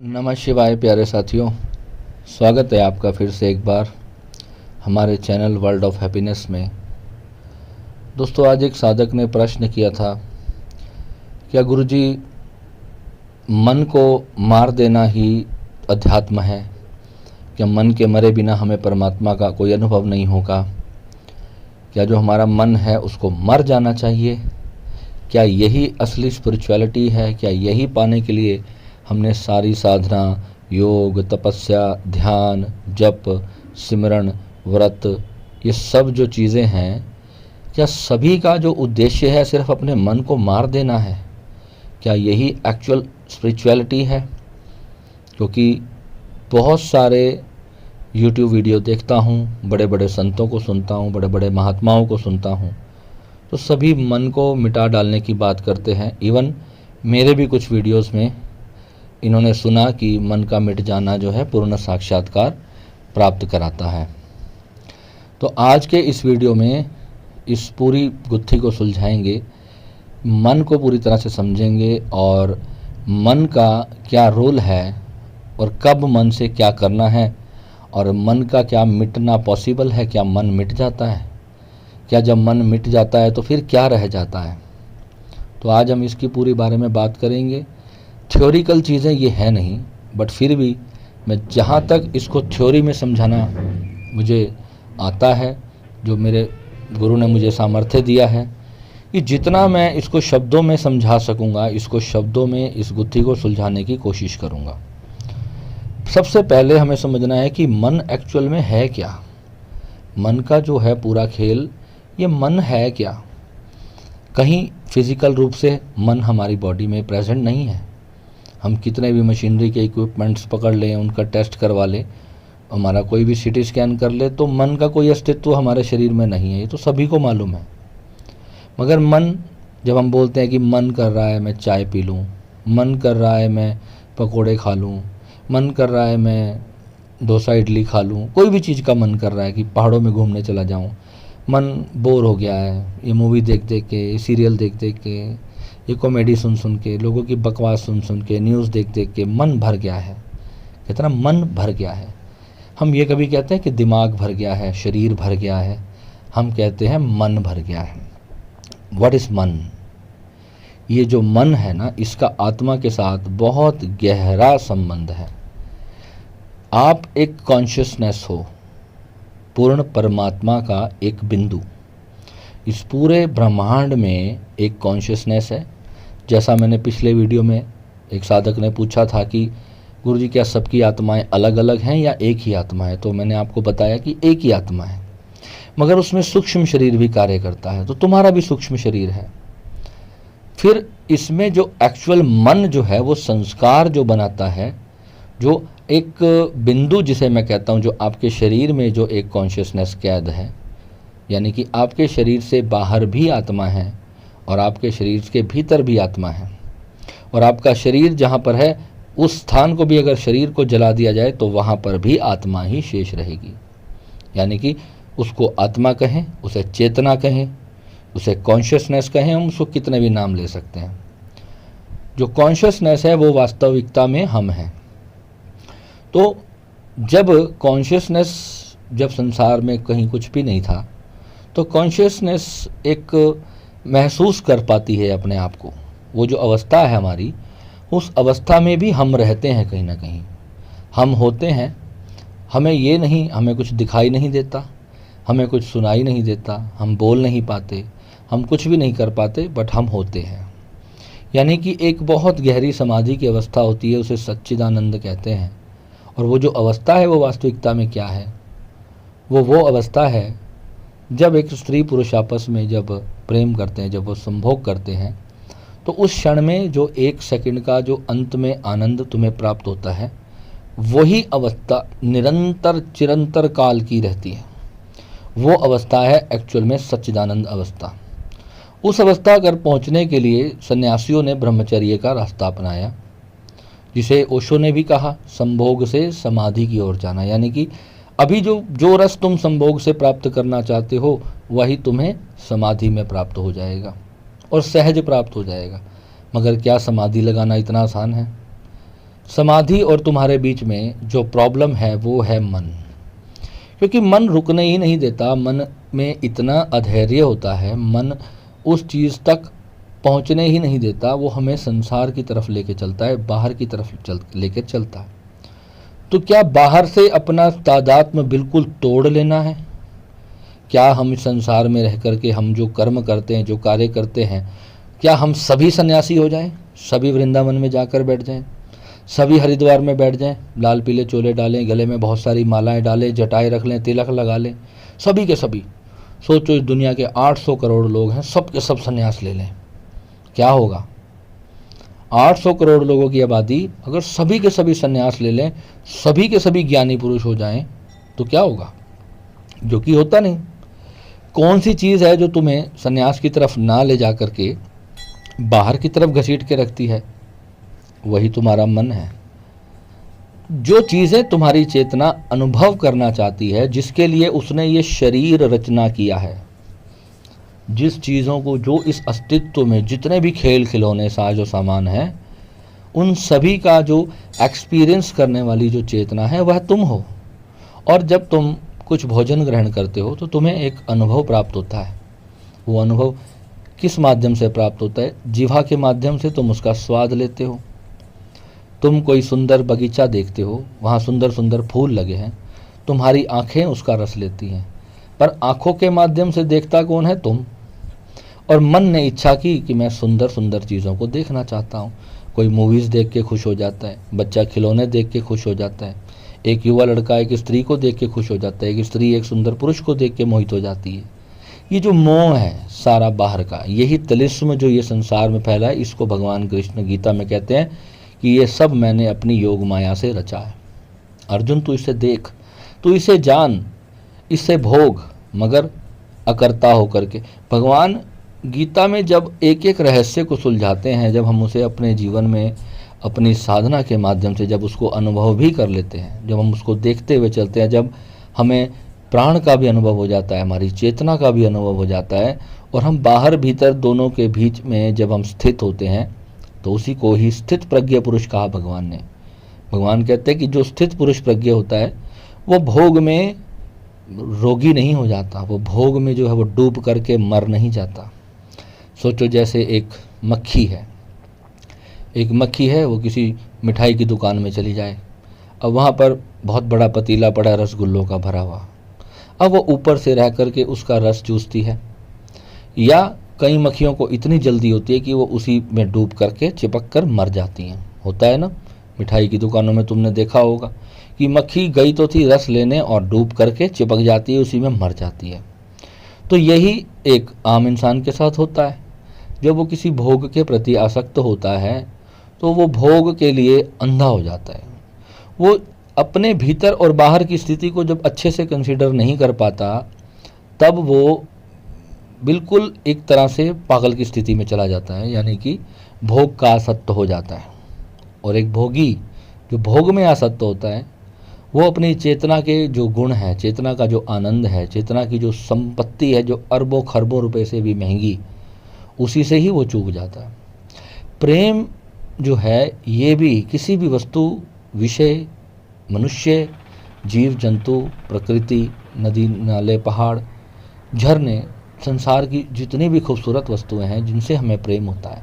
नमः शिवाय प्यारे साथियों, स्वागत है आपका फिर से एक बार हमारे चैनल वर्ल्ड ऑफ हैप्पीनेस में। दोस्तों, आज एक साधक ने प्रश्न किया था, क्या गुरुजी मन को मार देना ही अध्यात्म है? क्या मन के मरे बिना हमें परमात्मा का कोई अनुभव नहीं होगा? क्या जो हमारा मन है उसको मर जाना चाहिए? क्या यही असली स्पिरिचुअलिटी है? क्या यही पाने के लिए हमने सारी साधना, योग, तपस्या, ध्यान, जप, सिमरण, व्रत, ये सब जो चीज़ें हैं, क्या सभी का जो उद्देश्य है सिर्फ अपने मन को मार देना है? क्या यही एक्चुअल स्पिरिचुअलिटी है? क्योंकि बहुत सारे यूट्यूब वीडियो देखता हूँ, बड़े बड़े संतों को सुनता हूँ, बड़े बड़े महात्माओं को सुनता हूँ, तो सभी मन को मिटा डालने की बात करते हैं। इवन मेरे भी कुछ वीडियोस में इन्होंने सुना कि मन का मिट जाना जो है पूर्ण साक्षात्कार प्राप्त कराता है। तो आज के इस वीडियो में इस पूरी गुत्थी को सुलझाएंगे, मन को पूरी तरह से समझेंगे और मन का क्या रोल है और कब मन से क्या करना है और मन का क्या मिटना पॉसिबल है। क्या मन मिट जाता है? क्या जब मन मिट जाता है तो फिर क्या रह जाता है? तो आज हम इसकी पूरी बारे में बात करेंगे। थ्योरिकल चीज़ें ये है नहीं, बट फिर भी मैं जहाँ तक इसको थ्योरी में समझाना मुझे आता है, जो मेरे गुरु ने मुझे सामर्थ्य दिया है, कि जितना मैं इसको शब्दों में समझा सकूँगा, इसको शब्दों में इस गुत्थी को सुलझाने की कोशिश करूँगा। सबसे पहले हमें समझना है कि मन एक्चुअल में है क्या। मन का जो है पूरा खेल, ये मन है क्या? कहीं फिजिकल रूप से मन हमारी बॉडी में प्रेजेंट नहीं है। हम कितने भी मशीनरी के इक्विपमेंट्स पकड़ लें, उनका टेस्ट करवा लें, हमारा कोई भी सीटी स्कैन कर ले, तो मन का कोई अस्तित्व हमारे शरीर में नहीं है। ये तो सभी को मालूम है। मगर मन, जब हम बोलते हैं कि मन कर रहा है मैं चाय पी लूँ, मन कर रहा है मैं पकोड़े खा लूँ, मन कर रहा है मैं डोसा इडली खा लूँ, कोई भी चीज़ का मन कर रहा है कि पहाड़ों में घूमने चला जाऊँ, मन बोर हो गया है ये मूवी देख देख के, ये सीरियल देख देख के, ये कॉमेडी सुन सुन के, लोगों की बकवास सुन सुन के, न्यूज़ देख देख के मन भर गया है। कितना मन भर गया है। हम ये कभी कहते हैं कि दिमाग भर गया है, शरीर भर गया है, हम कहते हैं मन भर गया है। व्हाट इज़ मन? ये जो मन है ना, इसका आत्मा के साथ बहुत गहरा संबंध है। आप एक कॉन्शियसनेस हो, पूर्ण परमात्मा का एक बिंदु। इस पूरे ब्रह्मांड में एक कॉन्शियसनेस है। जैसा मैंने पिछले वीडियो में एक साधक ने पूछा था कि गुरुजी क्या सबकी आत्माएं अलग अलग हैं या एक ही आत्मा है, तो मैंने आपको बताया कि एक ही आत्मा है, मगर उसमें सूक्ष्म शरीर भी कार्य करता है। तो तुम्हारा भी सूक्ष्म शरीर है। फिर इसमें जो एक्चुअल मन जो है, वो संस्कार जो बनाता है, जो एक बिंदु जिसे मैं कहता हूँ, जो आपके शरीर में जो एक कॉन्शियसनेस कैद है, यानी कि आपके शरीर से बाहर भी आत्मा है और आपके शरीर के भीतर भी आत्मा है। और आपका शरीर जहाँ पर है, उस स्थान को भी अगर शरीर को जला दिया जाए तो वहाँ पर भी आत्मा ही शेष रहेगी। यानी कि उसको आत्मा कहें, उसे चेतना कहें, उसे कॉन्शियसनेस कहें, हम उसको कितने भी नाम ले सकते हैं। जो कॉन्शियसनेस है वो वास्तविकता में हम हैं। तो जब कॉन्शियसनेस, जब संसार में कहीं कुछ भी नहीं था, तो कॉन्शियसनेस एक महसूस कर पाती है अपने आप को। वो जो अवस्था है हमारी, उस अवस्था में भी हम रहते हैं, कहीं ना कहीं हम होते हैं। हमें ये नहीं, हमें कुछ दिखाई नहीं देता, हमें कुछ सुनाई नहीं देता, हम बोल नहीं पाते, हम कुछ भी नहीं कर पाते, बट हम होते हैं। यानी कि एक बहुत गहरी समाधि की अवस्था होती है, उसे सच्चिदानंद कहते हैं। और वो जो अवस्था है वो वास्तविकता में क्या है? वो अवस्था है जब एक स्त्री पुरुष आपस में जब प्रेम करते हैं, जब वो संभोग करते हैं, तो उस क्षण में जो एक सेकंड का जो अंत में आनंद तुम्हें प्राप्त होता है, वही अवस्था निरंतर चिरंतर काल की रहती है। वो अवस्था है एक्चुअल में सच्चिदानंद अवस्था। उस अवस्था कर पहुंचने के लिए सन्यासियों ने ब्रह्मचर्य का रास्ता अपनाया, जिसे ओशो ने भी कहा, संभोग से समाधि की ओर जाना। यानी कि अभी जो रस तुम संभोग से प्राप्त करना चाहते हो, वही तुम्हें समाधि में प्राप्त हो जाएगा और सहज प्राप्त हो जाएगा। मगर क्या समाधि लगाना इतना आसान है? समाधि और तुम्हारे बीच में जो प्रॉब्लम है वो है मन, क्योंकि मन रुकने ही नहीं देता। मन में इतना अधैर्य होता है, मन उस चीज़ तक पहुंचने ही नहीं देता। वो हमें संसार की तरफ लेके चलता है, बाहर की तरफ लेके चलता है। तो क्या बाहर से अपना तादात्म्य बिल्कुल तोड़ लेना है? क्या हम इस संसार में रह करके हम जो कर्म करते हैं, जो कार्य करते हैं, क्या हम सभी सन्यासी हो जाएं, सभी वृंदावन में जाकर बैठ जाएं, सभी हरिद्वार में बैठ जाएं, लाल पीले चोले डालें, गले में बहुत सारी मालाएं डालें, जटाएं रख लें, तिलक लगा लें, सभी के सभी? सोचो इस दुनिया के 800 करोड़ लोग हैं, सब के सब सन्यास ले लें, क्या होगा? 800 करोड़ लोगों की आबादी, अगर सभी के सभी सन्यास ले लें, सभी के सभी ज्ञानी पुरुष हो जाएं, तो क्या होगा? जो कि होता नहीं। कौन सी चीज़ है जो तुम्हें सन्यास की तरफ ना ले जा करके बाहर की तरफ घसीट के रखती है? वही तुम्हारा मन है। जो चीज़ें तुम्हारी चेतना अनुभव करना चाहती है, जिसके लिए उसने ये शरीर रचना किया है, जिस चीज़ों को, जो इस अस्तित्व में जितने भी खेल खिलौने साजो सामान है, उन सभी का जो एक्सपीरियंस करने वाली जो चेतना है वह तुम हो। और जब तुम कुछ भोजन ग्रहण करते हो तो तुम्हें एक अनुभव प्राप्त होता है। वो अनुभव किस माध्यम से प्राप्त होता है? जिह्वा के माध्यम से तुम उसका स्वाद लेते हो। तुम कोई सुंदर बगीचा देखते हो, वहाँ सुंदर सुंदर फूल लगे हैं, तुम्हारी आंखें उसका रस लेती हैं, पर आंखों के माध्यम से देखता कौन है? तुम। और मन ने इच्छा की कि मैं सुंदर सुंदर चीज़ों को देखना चाहता हूँ। कोई मूवीज़ देख के खुश हो जाता है, बच्चा खिलौने देख के खुश हो जाता है, एक युवा लड़का एक स्त्री को देख के खुश हो जाता है, एक स्त्री एक सुंदर पुरुष को देख के मोहित हो जाती है। ये जो मोह है सारा बाहर का, यही तिलिस्म जो ये संसार में फैला है, इसको भगवान कृष्ण गीता में कहते हैं कि ये सब मैंने अपनी योग माया से रचा है। अर्जुन तू इसे देख, तू इसे जान, इससे भोग, मगर अकर्ता होकर के। भगवान गीता में जब एक एक रहस्य को सुलझाते हैं, जब हम उसे अपने जीवन में अपनी साधना के माध्यम से जब उसको अनुभव भी कर लेते हैं, जब हम उसको देखते हुए चलते हैं, जब हमें प्राण का भी अनुभव हो जाता है, हमारी चेतना का भी अनुभव हो जाता है, और हम बाहर भीतर दोनों के बीच में जब हम स्थित होते हैं, तो उसी को ही स्थित प्रज्ञ पुरुष कहा भगवान ने। भगवान कहते हैं कि जो स्थित पुरुष प्रज्ञ होता है वो भोग में रोगी नहीं हो जाता, वो भोग में जो है वो डूब करके मर नहीं जाता। सोचो जैसे एक मक्खी है, एक मक्खी है, वो किसी मिठाई की दुकान में चली जाए, अब वहाँ पर बहुत बड़ा पतीला पड़ा रसगुल्लों का भरा हुआ, अब वो ऊपर से रह करके उसका रस चूसती है, या कई मक्खियों को इतनी जल्दी होती है कि वो उसी में डूब करके चिपक कर मर जाती हैं। होता है ना, मिठाई की दुकानों में तुमने देखा होगा कि मक्खी गई तो थी रस लेने और डूब करके चिपक जाती है, उसी में मर जाती है। तो यही एक आम इंसान के साथ होता है। जब वो किसी भोग के प्रति आसक्त होता है तो वो भोग के लिए अंधा हो जाता है। वो अपने भीतर और बाहर की स्थिति को जब अच्छे से कंसीडर नहीं कर पाता, तब वो बिल्कुल एक तरह से पागल की स्थिति में चला जाता है, यानी कि भोग का आसक्त हो जाता है। और एक भोगी जो भोग में आसक्त होता है, वो अपनी चेतना के जो गुण है, चेतना का जो आनंद है, चेतना की जो संपत्ति है, जो अरबों खरबों रुपए से भी महंगी, उसी से ही वो चूक जाता है। प्रेम जो है ये भी किसी भी वस्तु, विषय, मनुष्य, जीव जंतु, प्रकृति, नदी नाले, पहाड़, झरने, संसार की जितनी भी खूबसूरत वस्तुएं हैं जिनसे हमें प्रेम होता है,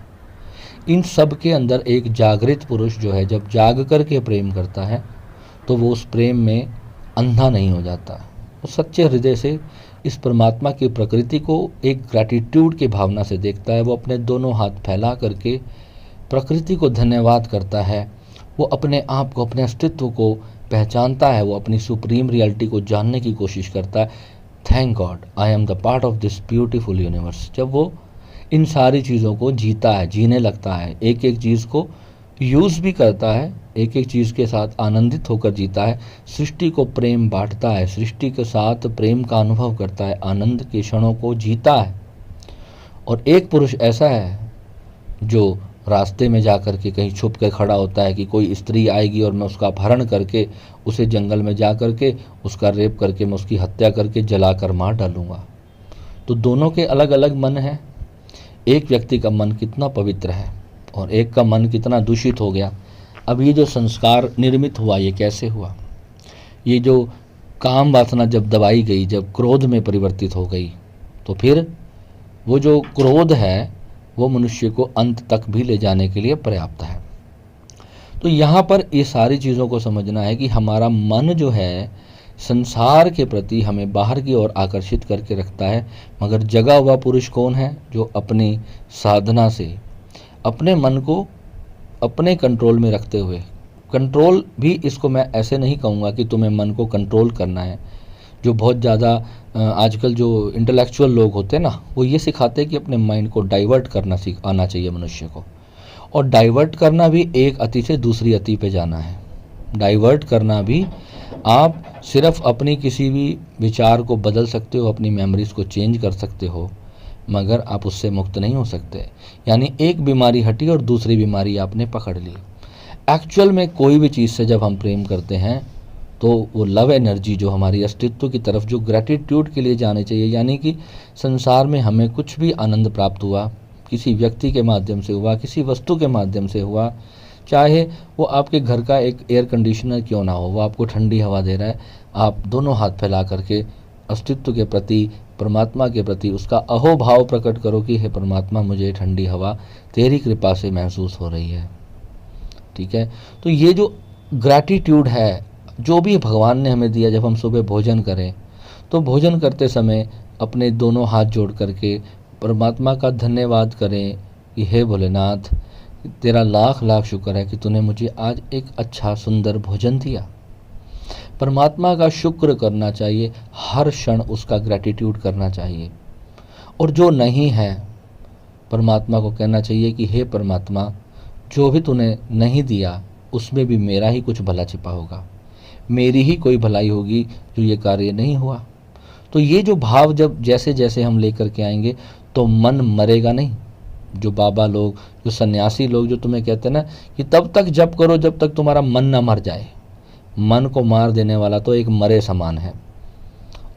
इन सब के अंदर एक जागृत पुरुष जो है, जब जाग करके प्रेम करता है तो वो उस प्रेम में अंधा नहीं हो जाता। वो सच्चे हृदय से इस परमात्मा की प्रकृति को एक ग्रैटिट्यूड की भावना से देखता है। वो अपने दोनों हाथ फैला करके प्रकृति को धन्यवाद करता है। वो अपने आप को, अपने अस्तित्व को पहचानता है। वो अपनी सुप्रीम रियलिटी को जानने की कोशिश करता है। Thank God I am the part of this beautiful universe. जब वो इन सारी चीज़ों को जीता है, जीने लगता है, एक एक चीज़ को यूज़ भी करता है, एक एक चीज़ के साथ आनंदित होकर जीता है, सृष्टि को प्रेम बांटता है, सृष्टि के साथ प्रेम का अनुभव करता है, आनंद के क्षणों को जीता है। और एक पुरुष ऐसा है जो रास्ते में जा कर के कहीं छुप कर खड़ा होता है कि कोई स्त्री आएगी और मैं उसका अपहरण करके उसे जंगल में जा कर के उसका रेप करके मैं उसकी हत्या करके जला कर मार डालूंगा। तो दोनों के अलग अलग मन हैं। एक व्यक्ति का मन कितना पवित्र है और एक का मन कितना दूषित हो गया। अब ये जो संस्कार निर्मित हुआ ये कैसे हुआ? ये जो काम वासना जब दबाई गई, जब क्रोध में परिवर्तित हो गई, तो फिर वो जो क्रोध है वो मनुष्य को अंत तक भी ले जाने के लिए पर्याप्त है। तो यहाँ पर ये सारी चीज़ों को समझना है कि हमारा मन जो है संसार के प्रति हमें बाहर की ओर आकर्षित करके रखता है, मगर जगा हुआ पुरुष कौन है? जो अपनी साधना से अपने मन को अपने कंट्रोल में रखते हुए, कंट्रोल भी इसको मैं ऐसे नहीं कहूँगा कि तुम्हें मन को कंट्रोल करना है। जो बहुत ज़्यादा आजकल जो इंटेलेक्चुअल लोग होते हैं ना, वो ये सिखाते हैं कि अपने माइंड को डाइवर्ट करना आना चाहिए मनुष्य को। और डाइवर्ट करना भी एक अति से दूसरी अति पे जाना है। डाइवर्ट करना भी आप सिर्फ अपनी किसी भी विचार को बदल सकते हो, अपनी मेमोरीज को चेंज कर सकते हो, मगर आप उससे मुक्त नहीं हो सकते। यानी एक बीमारी हटी और दूसरी बीमारी आपने पकड़ ली। एक्चुअल में कोई भी चीज़ से जब हम प्रेम करते हैं तो वो लव एनर्जी जो हमारी अस्तित्व की तरफ जो ग्रैटिट्यूड के लिए जानी चाहिए, यानी कि संसार में हमें कुछ भी आनंद प्राप्त हुआ, किसी व्यक्ति के माध्यम से हुआ, किसी वस्तु के माध्यम से हुआ, चाहे वो आपके घर का एक एयर कंडीशनर क्यों ना हो, वो आपको ठंडी हवा दे रहा है, आप दोनों हाथ फैला करके अस्तित्व के प्रति, परमात्मा के प्रति उसका अहोभाव प्रकट करो कि हे परमात्मा, मुझे ठंडी हवा तेरी कृपा से महसूस हो रही है। ठीक है, तो ये जो ग्रैटिट्यूड है जो भी भगवान ने हमें दिया, जब हम सुबह भोजन करें तो भोजन करते समय अपने दोनों हाथ जोड़ करके परमात्मा का धन्यवाद करें कि हे भोलेनाथ, तेरा लाख लाख शुक्र है कि तूने मुझे आज एक अच्छा सुंदर भोजन दिया। परमात्मा का शुक्र करना चाहिए, हर क्षण उसका ग्रैटिट्यूड करना चाहिए। और जो नहीं है, परमात्मा को कहना चाहिए कि हे परमात्मा, जो भी तूने नहीं दिया उसमें भी मेरा ही कुछ भला छिपा होगा, मेरी ही कोई भलाई होगी जो ये कार्य नहीं हुआ। तो ये जो भाव जब जैसे जैसे हम लेकर के आएंगे तो मन मरेगा नहीं। जो बाबा लोग, जो सन्यासी लोग जो तुम्हें कहते हैं ना कि तब तक जप करो जब तक तुम्हारा मन ना मर जाए, मन को मार देने वाला तो एक मरे समान है।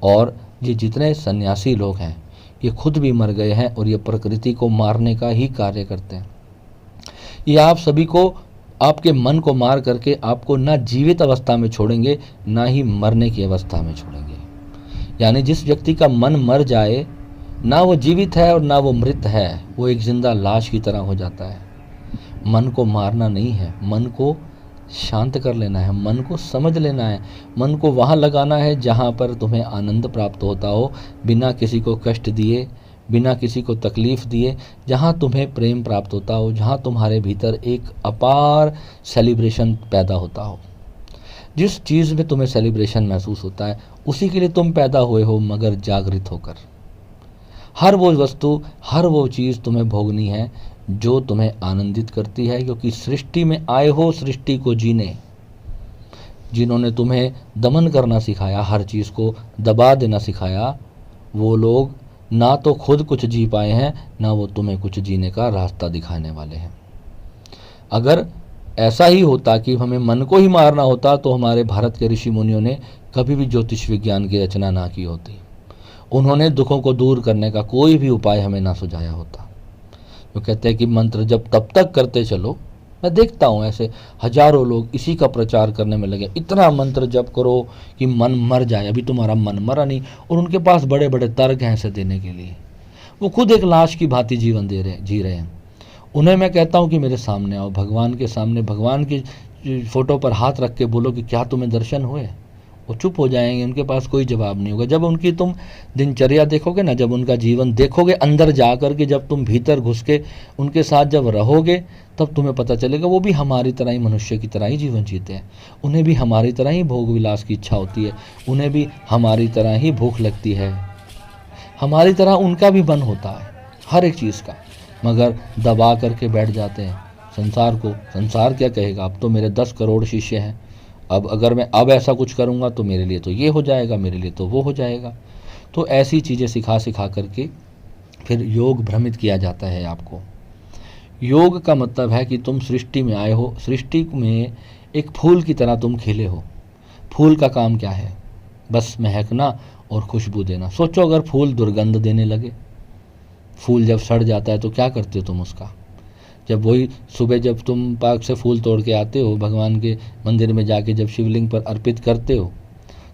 और ये जितने सन्यासी लोग हैं ये खुद भी मर गए हैं और ये प्रकृति को मारने का ही कार्य करते हैं। ये आप सभी को, आपके मन को मार करके आपको ना जीवित अवस्था में छोड़ेंगे ना ही मरने की अवस्था में छोड़ेंगे। यानी जिस व्यक्ति का मन मर जाए, ना वो जीवित है और ना वो मृत है, वो एक जिंदा लाश की तरह हो जाता है। मन को मारना नहीं है, मन को शांत कर लेना है, मन को समझ लेना है, मन को वहाँ लगाना है जहाँ पर तुम्हें आनंद प्राप्त होता हो, बिना किसी को कष्ट दिए, बिना किसी को तकलीफ़ दिए, जहाँ तुम्हें प्रेम प्राप्त होता हो, जहाँ तुम्हारे भीतर एक अपार सेलिब्रेशन पैदा होता हो। जिस चीज़ में तुम्हें सेलिब्रेशन महसूस होता है उसी के लिए तुम पैदा हुए हो, मगर जागृत होकर। हर वो वस्तु, हर वो चीज़ तुम्हें भोगनी है जो तुम्हें आनंदित करती है, क्योंकि सृष्टि में आए हो सृष्टि को जीने। जिन्होंने तुम्हें दमन करना सिखाया, हर चीज़ को दबा देना सिखाया, वो लोग ना तो खुद कुछ जी पाए हैं, ना वो तुम्हें कुछ जीने का रास्ता दिखाने वाले हैं। अगर ऐसा ही होता कि हमें मन को ही मारना होता तो हमारे भारत के ऋषि मुनियों ने कभी भी ज्योतिष विज्ञान की रचना ना की होती। उन्होंने दुखों को दूर करने का कोई भी उपाय हमें ना सुझाया होता। वो कहते हैं कि मंत्र जब तब तक करते चलो, मैं देखता हूँ ऐसे हजारों लोग इसी का प्रचार करने में लगे, इतना मंत्र जप करो कि मन मर जाए। अभी तुम्हारा मन मरा नहीं, और उनके पास बड़े बड़े तर्क हैं ऐसे देने के लिए। वो खुद एक लाश की भांति जीवन जी रहे हैं। उन्हें मैं कहता हूँ कि मेरे सामने आओ, भगवान के सामने, भगवान की फ़ोटो पर हाथ रख के बोलो कि क्या तुम्हें दर्शन हुए। वो चुप हो जाएंगे, उनके पास कोई जवाब नहीं होगा। जब उनकी तुम दिनचर्या देखोगे ना, जब उनका जीवन देखोगे अंदर जा कर के, जब तुम भीतर घुस के उनके साथ जब रहोगे, तब तुम्हें पता चलेगा वो भी हमारी तरह ही, मनुष्य की तरह ही जीवन जीते हैं। उन्हें भी हमारी तरह ही भोग विलास की इच्छा होती है, उन्हें भी हमारी तरह ही भूख लगती है, हमारी तरह उनका भी मन होता है हर एक चीज़ का, मगर दबा करके बैठ जाते हैं संसार को। संसार क्या कहेगा, अब तो मेरे 10 करोड़ शिष्य हैं, अब अगर मैं अब ऐसा कुछ करूँगा तो मेरे लिए तो ये हो जाएगा, मेरे लिए तो वो हो जाएगा। तो ऐसी चीज़ें सिखा सिखा करके फिर योग भ्रमित किया जाता है आपको। योग का मतलब है कि तुम सृष्टि में आए हो, सृष्टि में एक फूल की तरह तुम खिले हो। फूल का काम क्या है, बस महकना और खुशबू देना। सोचो अगर फूल दुर्गंध देने लगे, फूल जब सड़ जाता है तो क्या करते हो तुम उसका? जब वही सुबह जब तुम पार्क से फूल तोड़ के आते हो, भगवान के मंदिर में जाके जब शिवलिंग पर अर्पित करते हो,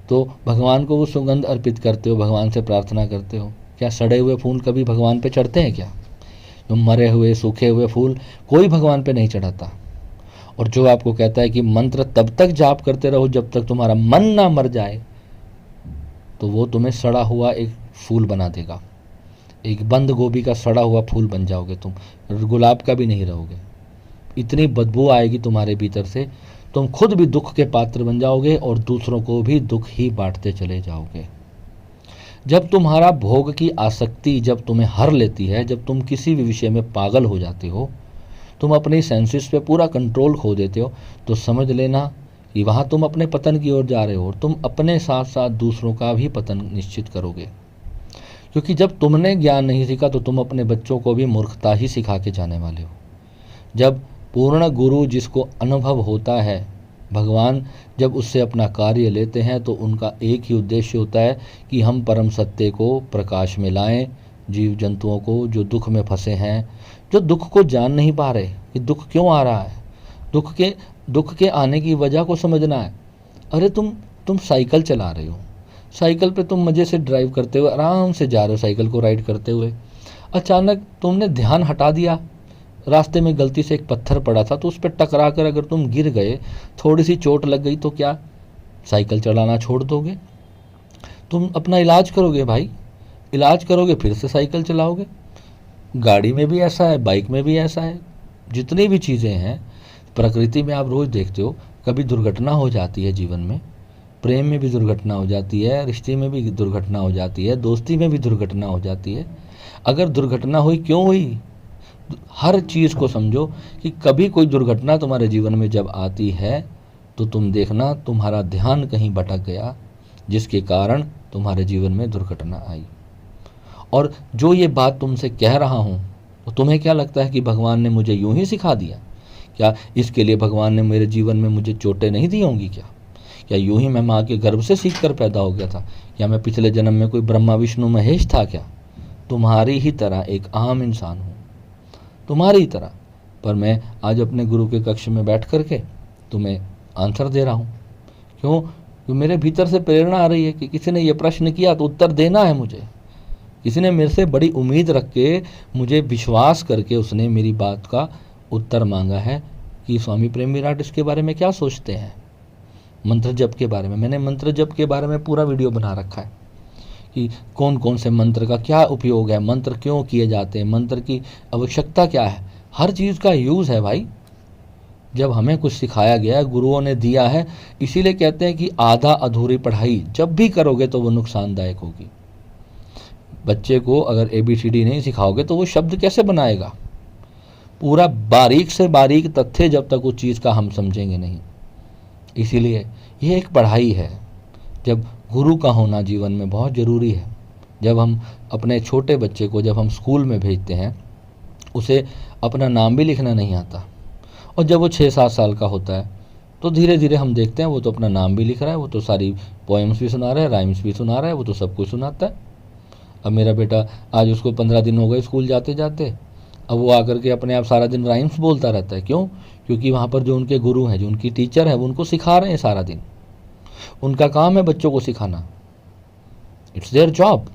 तो भगवान को वो सुगंध अर्पित करते हो, भगवान से प्रार्थना करते हो। क्या सड़े हुए फूल कभी भगवान पे चढ़ते हैं क्या? जो मरे हुए सूखे हुए फूल कोई भगवान पे नहीं चढ़ाता। और जो आपको कहता है कि मंत्र तब तक जाप करते रहो जब तक तुम्हारा मन ना मर जाए, तो वो तुम्हें सड़ा हुआ एक फूल बना देगा। एक बंद गोभी का सड़ा हुआ फूल बन जाओगे तुम, गुलाब का भी नहीं रहोगे। इतनी बदबू आएगी तुम्हारे भीतर से, तुम खुद भी दुख के पात्र बन जाओगे और दूसरों को भी दुख ही बांटते चले जाओगे। जब तुम्हारा भोग की आसक्ति जब तुम्हें हर लेती है, जब तुम किसी भी विषय में पागल हो जाते हो, तुम अपनी सेंसेस पे पूरा कंट्रोल खो देते हो, तो समझ लेना कि वहाँ तुम अपने पतन की ओर जा रहे हो और तुम अपने साथ साथ दूसरों का भी पतन निश्चित करोगे। क्योंकि जब तुमने ज्ञान नहीं सीखा तो तुम अपने बच्चों को भी मूर्खता ही सिखा के जाने वाले हो। जब पूर्ण गुरु जिसको अनुभव होता है, भगवान जब उससे अपना कार्य लेते हैं तो उनका एक ही उद्देश्य होता है कि हम परम सत्य को प्रकाश में लाएं। जीव जंतुओं को जो दुख में फंसे हैं, जो दुख को जान नहीं पा रहे कि दुख क्यों आ रहा है, दुख के आने की वजह को समझना है। अरे तुम साइकिल चला रहे हो, साइकिल पे तुम मज़े से ड्राइव करते हुए आराम से जा रहे हो, साइकिल को राइड करते हुए, अचानक तुमने ध्यान हटा दिया, रास्ते में गलती से एक पत्थर पड़ा था तो उस पर टकरा कर अगर तुम गिर गए, थोड़ी सी चोट लग गई, तो क्या साइकिल चलाना छोड़ दोगे? तुम अपना इलाज करोगे भाई, इलाज करोगे फिर से साइकिल चलाओगे। गाड़ी में भी ऐसा है, बाइक में भी ऐसा है, जितनी भी चीज़ें हैं प्रकृति में आप रोज़ देखते हो, कभी दुर्घटना हो जाती है जीवन में, प्रेम में भी दुर्घटना हो जाती है, रिश्ते में भी दुर्घटना हो जाती है, दोस्ती में भी दुर्घटना हो जाती है। अगर दुर्घटना हुई, क्यों हुई? हर चीज़ को समझो कि कभी कोई दुर्घटना तुम्हारे जीवन में जब आती है तो तुम देखना तुम्हारा ध्यान कहीं भटक गया, जिसके कारण तुम्हारे जीवन में दुर्घटना आई। और जो ये बात तुमसे कह रहा हूँ, तो तुम्हें क्या लगता है कि भगवान ने मुझे यूं ही सिखा दिया? क्या इसके लिए भगवान ने मेरे जीवन में मुझे चोटें नहीं दी होंगी? क्या यूं ही मैं माँ के गर्भ से सीख कर पैदा हो गया था? क्या मैं पिछले जन्म में कोई ब्रह्मा विष्णु महेश था क्या? तुम्हारी ही तरह एक आम इंसान हूँ, तुम्हारी तरह, पर मैं आज अपने गुरु के कक्ष में बैठ करके तुम्हें आंसर दे रहा हूँ। क्यों? क्योंकि मेरे भीतर से प्रेरणा आ रही है कि किसी ने ये प्रश्न किया तो उत्तर देना है मुझे। किसी ने मेरे से बड़ी उम्मीद रख के, मुझे विश्वास करके उसने मेरी बात का उत्तर मांगा है कि स्वामी प्रेम विराट इसके बारे में क्या सोचते हैं। मंत्र जप के बारे में मैंने मंत्र जप के बारे में पूरा वीडियो बना रखा है कि कौन कौन से मंत्र का क्या उपयोग है, मंत्र क्यों किए जाते हैं, मंत्र की आवश्यकता क्या है। हर चीज़ का यूज़ है भाई। जब हमें कुछ सिखाया गया है, गुरुओं ने दिया है, इसीलिए कहते हैं कि आधा अधूरी पढ़ाई जब भी करोगे तो वो नुकसानदायक होगी। बच्चे को अगर ABCD नहीं सिखाओगे तो वो शब्द कैसे बनाएगा? पूरा बारीक से बारीक तथ्य जब तक उस चीज़ का हम समझेंगे नहीं। इसीलिए ये एक पढ़ाई है। जब गुरु का होना जीवन में बहुत ज़रूरी है। जब हम अपने छोटे बच्चे को जब हम स्कूल में भेजते हैं, उसे अपना नाम भी लिखना नहीं आता, और जब वो 6-7 साल का होता है तो धीरे धीरे हम देखते हैं वो तो अपना नाम भी लिख रहा है, वो तो सारी पोएम्स भी सुना रहा है, राइम्स भी सुना रहा है, वो तो सब कुछ सुनाता है। अब मेरा बेटा, आज उसको 15 दिन हो गए स्कूल जाते जाते, अब वो आकर के अपने आप सारा दिन राइम्स बोलता रहता है। क्यों? क्योंकि वहाँ पर जो उनके गुरु हैं, जो उनकी टीचर है, वो उनको सिखा रहे हैं सारा दिन। उनका काम है बच्चों को सिखाना, इट्स देयर जॉब।